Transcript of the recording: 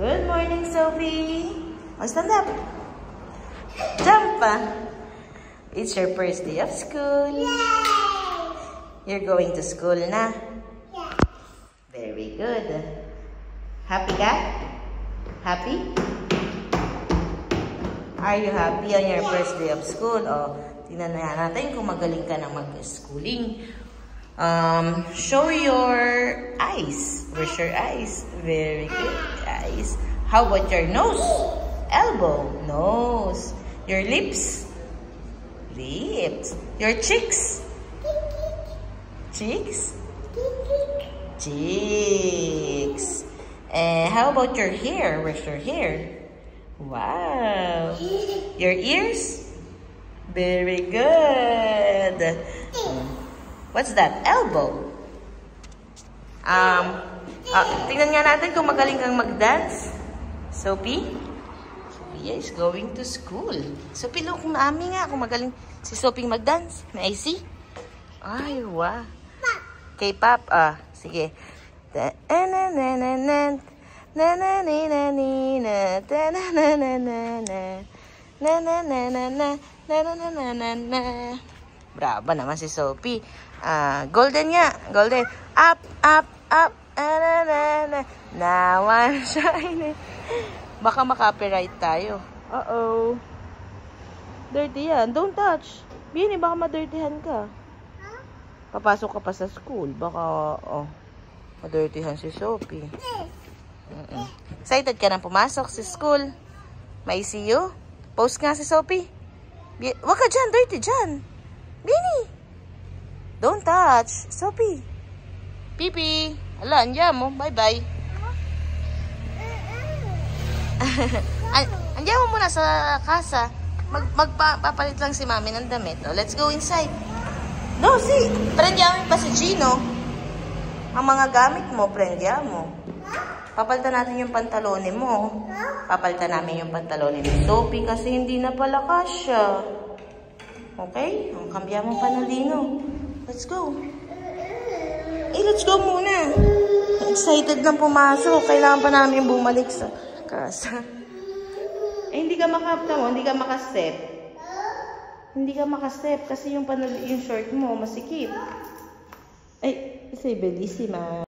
Good morning, Sophie. Oh, stand up. Jump. It's your first day of school. Yay! You're going to school na? Yeah. Very good. Happy ka? Happy? Are you happy on your first day of school? O, tingnan na natin kung magaling ka na mag-schooling. Show your eyes. Where's your eyes? Very good. Eyes. How about your nose? Elbow. Nose. Your lips? Lips. Your cheeks? Cheeks? Cheeks. And how about your hair? Where's your hair? Wow. Your ears? Very good. What's that? Elbow. Tingnan nga natin kung magaling kang mag-dance. Sophie? Sophia is going to school. Sophie, look namin nga kung magaling si Sophie mag-dance. May I see? Ay, wow. K-pop, sige. Brava naman si Sophie. Golden nga. Golden. Up, up, up. Now I'm shining. Baka makapiright tayo. Uh-oh. Dirty yan. Don't touch. Bini, baka madirtihan ka. Papasok ka pa sa school. Baka, madirtihan si Sophie. Excited ka na pumasok sa school? May see you? Post nga si Sophie. Wag ka dyan. Dirty dyan. Bini. Don't touch. Sophie. Pipi. Ala, andiyan mo. Bye-bye. Andiyan mo muna sa kasa. Magpapalit lang si mami ng damit. Let's go inside. No, see. Prendiyamin pa si Gino. Ang mga gamit mo, prendiya mo. Papalitan natin yung pantalone mo. Papalitan namin yung pantalone ni Sophie kasi hindi na pala kasya. Okay? Ang kambya mo panalino. Let's go. Let's go muna. Excited na pumasok. Kailangan pa namin bumalik sa casa. Hindi ka hindi ka makastep. Hindi ka makastep kasi yung short mo masikip. Ay, say bellissima.